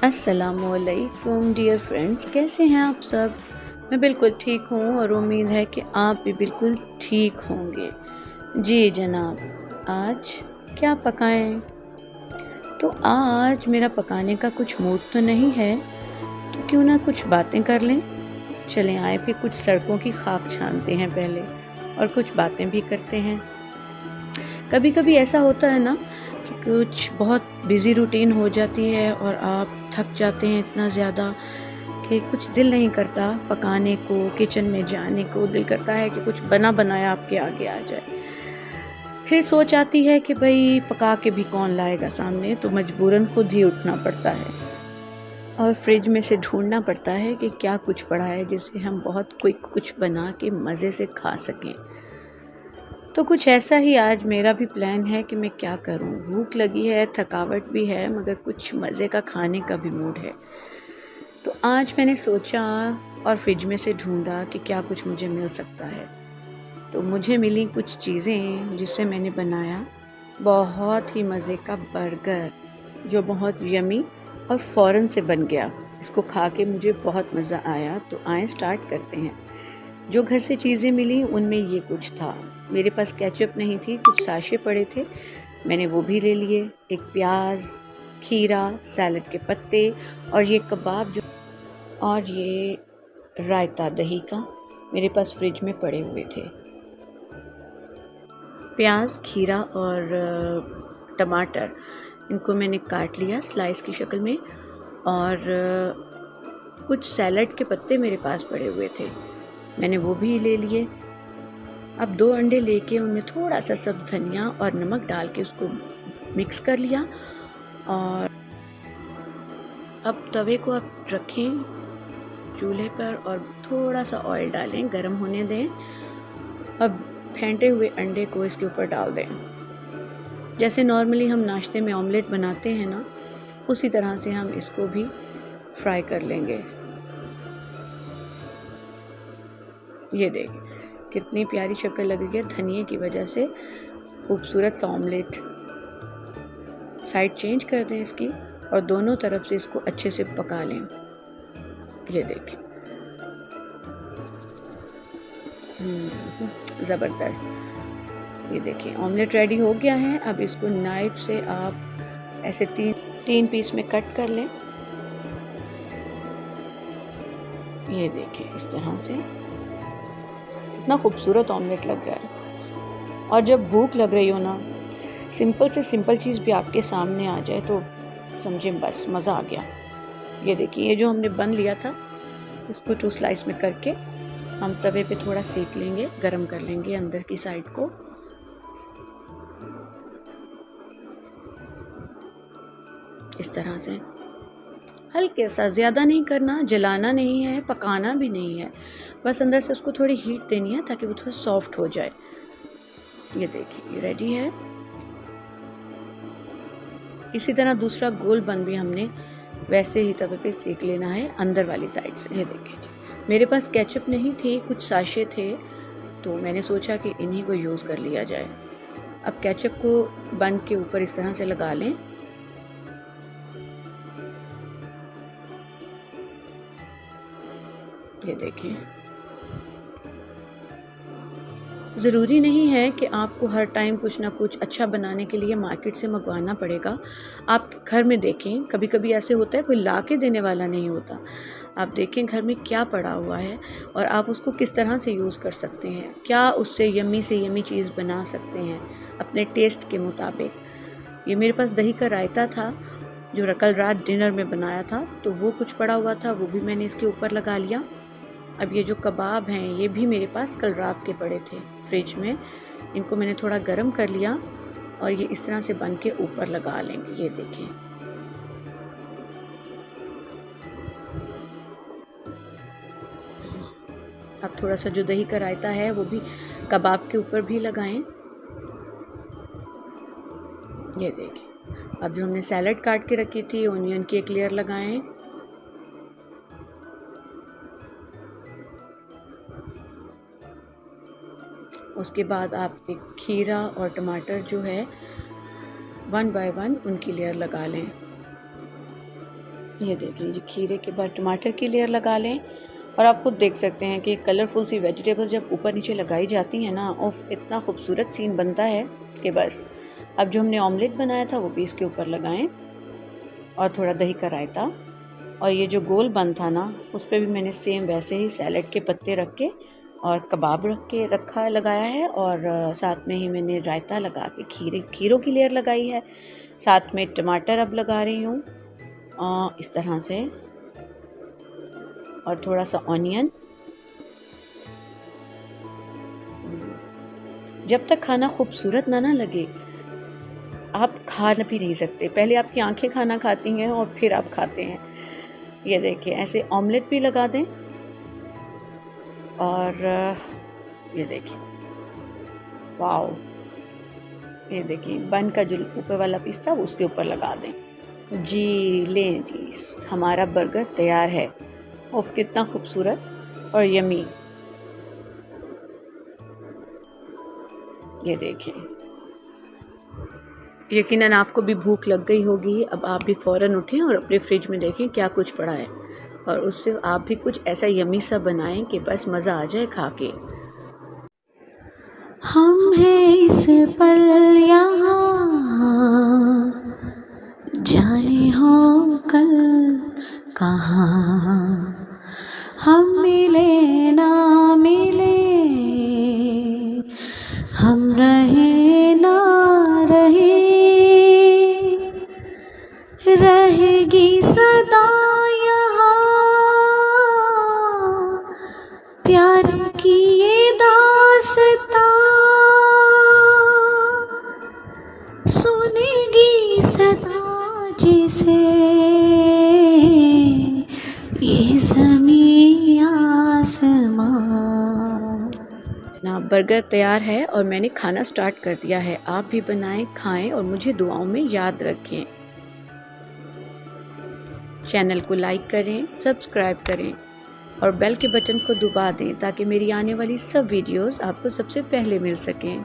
अस्सलामुअलैकुम dear friends, कैसे हैं आप सब। मैं बिल्कुल ठीक हूँ और उम्मीद है कि आप भी बिल्कुल ठीक होंगे। जी जनाब, आज क्या पकाएं? तो आज मेरा पकाने का कुछ मूड तो नहीं है, तो क्यों ना कुछ बातें कर लें। चलें आए पे कुछ सड़कों की खाक छानते हैं पहले और कुछ बातें भी करते हैं। कभी कभी ऐसा होता है ना कि कुछ बहुत बिज़ी रूटीन हो जाती है और आप थक जाते हैं इतना ज़्यादा कि कुछ दिल नहीं करता पकाने को, किचन में जाने को। दिल करता है कि कुछ बना बनाया आपके आगे आ जाए। फिर सोच आती है कि भाई पका के भी कौन लाएगा सामने, तो मजबूरन खुद ही उठना पड़ता है और फ्रिज में से ढूंढना पड़ता है कि क्या कुछ पड़ा है जिससे हम बहुत क्विक कुछ बना के मज़े से खा सकें। तो कुछ ऐसा ही आज मेरा भी प्लान है कि मैं क्या करूं। भूख लगी है, थकावट भी है, मगर कुछ मज़े का खाने का भी मूड है। तो आज मैंने सोचा और फ्रिज में से ढूंढा कि क्या कुछ मुझे मिल सकता है। तो मुझे मिली कुछ चीज़ें जिससे मैंने बनाया बहुत ही मज़े का बर्गर, जो बहुत यमी और फ़ौरन से बन गया। इसको खा के मुझे बहुत मज़ा आया। तो आए स्टार्ट करते हैं। जो घर से चीज़ें मिली उनमें ये कुछ था। मेरे पास केचप नहीं थी, कुछ साशे पड़े थे, मैंने वो भी ले लिए। एक प्याज, खीरा, सैलड के पत्ते और ये कबाब और ये रायता दही का मेरे पास फ्रिज में पड़े हुए थे। प्याज, खीरा और टमाटर, इनको मैंने काट लिया स्लाइस की शक्ल में। और कुछ सैलड के पत्ते मेरे पास पड़े हुए थे, मैंने वो भी ले लिए। अब 2 अंडे लेके उनमें थोड़ा सा सब धनिया और नमक डाल के उसको मिक्स कर लिया। और अब तवे को आप रखें चूल्हे पर और थोड़ा सा ऑयल डालें, गरम होने दें। अब फेंटे हुए अंडे को इसके ऊपर डाल दें। जैसे नॉर्मली हम नाश्ते में ऑमलेट बनाते हैं ना, उसी तरह से हम इसको भी फ्राई कर लेंगे। ये देखिए कितनी प्यारी शक्ल लग रही है धनिए की वजह से, खूबसूरत सा ऑमलेट। साइड चेंज कर दें इसकी और दोनों तरफ से इसको अच्छे से पका लें। ये देखें ज़बरदस्त। ये देखिए ऑमलेट रेडी हो गया है। अब इसको नाइफ से आप ऐसे तीन पीस में कट कर लें। ये देखिए इस तरह से कितना खूबसूरत ऑमलेट लग रहा है। और जब भूख लग रही हो ना, सिंपल से सिंपल चीज़ भी आपके सामने आ जाए तो समझें बस मज़ा आ गया। ये देखिए ये जो हमने बन लिया था, इसको 2 स्लाइस में करके हम तवे पे थोड़ा सेक लेंगे, गरम कर लेंगे अंदर की साइड को। इस तरह से हल्के सा, ज़्यादा नहीं करना, जलाना नहीं है, पकाना भी नहीं है, बस अंदर से उसको थोड़ी हीट देनी है ताकि वो थोड़ा सॉफ्ट हो जाए। ये देखिए ये रेडी है। इसी तरह दूसरा गोल बन भी हमने वैसे ही तवे पे सेक लेना है अंदर वाली साइड से। ये देखिए मेरे पास केचप नहीं थी, कुछ साशे थे, तो मैंने सोचा कि इन्हीं को यूज़ कर लिया जाए। अब केचप को बन के ऊपर इस तरह से लगा लें। ये देखिए ज़रूरी नहीं है कि आपको हर टाइम कुछ ना कुछ अच्छा बनाने के लिए मार्केट से मंगवाना पड़ेगा। आप घर में देखें, कभी कभी ऐसे होता है कोई ला के देने वाला नहीं होता। आप देखें घर में क्या पड़ा हुआ है और आप उसको किस तरह से यूज़ कर सकते हैं, क्या उससे यम्मी से यम्मी चीज़ बना सकते हैं अपने टेस्ट के मुताबिक। ये मेरे पास दही का रायता था जो कल रात डिनर में बनाया था, तो वो कुछ पड़ा हुआ था, वो भी मैंने इसके ऊपर लगा लिया। अब ये जो कबाब हैं ये भी मेरे पास कल रात के पड़े थे फ्रिज में, इनको मैंने थोड़ा गरम कर लिया और ये इस तरह से बन के ऊपर लगा लेंगे। ये देखिए अब थोड़ा सा जो दही का रायता है वो भी कबाब के ऊपर भी लगाएं। ये देखिए अब जो हमने सैलड काट के रखी थी, ओनियन की एक लेयर लगाएं। उसके बाद आप एक खीरा और टमाटर जो है 1 बाय 1 उनकी लेयर लगा लें। ये देखिए, ये खीरे के बाद टमाटर की लेयर लगा लें। और आप खुद देख सकते हैं कि कलरफुल सी वेजिटेबल्स जब ऊपर नीचे लगाई जाती हैं ना, और इतना खूबसूरत सीन बनता है कि बस। अब जो हमने ऑमलेट बनाया था वो भी इसके ऊपर लगाएं, और थोड़ा दही का रायता। और ये जो गोल बन था ना, उस पर भी मैंने सेम वैसे ही सैलड के पत्ते रख के और कबाब रख के लगाया है, और साथ में ही मैंने रायता लगा के खीरों की लेयर लगाई है। साथ में टमाटर अब लगा रही हूँ इस तरह से, और थोड़ा सा ऑनियन। जब तक खाना खूबसूरत ना लगे आप खा भी नहीं सकते। पहले आपकी आंखें खाना खाती हैं और फिर आप खाते हैं। ये देखिए, ऐसे ऑमलेट भी लगा दें। और ये देखिए, वाओ, ये देखिए बन का जो ऊपर वाला पीस था उसके ऊपर लगा दें। जी लें जी, हमारा बर्गर तैयार है। ओफ, कितना खूबसूरत और यमी। ये देखें, यकीनन आपको भी भूख लग गई होगी। अब आप भी फ़ौरन उठें और अपने फ्रिज में देखें क्या कुछ पड़ा है, और उससे आप भी कुछ ऐसा यमी सा बनाएं कि बस मज़ा आ जाए खा के। हम हैं इस पल यहाँ, जाने हो कल कहाँ। हम मिले ना मिले, हम रहे ना रहे, रहेगी सदा यहाँ प्यार की ये दास्तां, सुनेगी सदा जिसे ये ज़मीं आसमां। ना, बर्गर तैयार है और मैंने खाना स्टार्ट कर दिया है। आप भी बनाएं, खाएं और मुझे दुआओं में याद रखें। चैनल को लाइक करें, सब्सक्राइब करें और बेल के बटन को दबा दें ताकि मेरी आने वाली सब वीडियोस आपको सबसे पहले मिल सकें।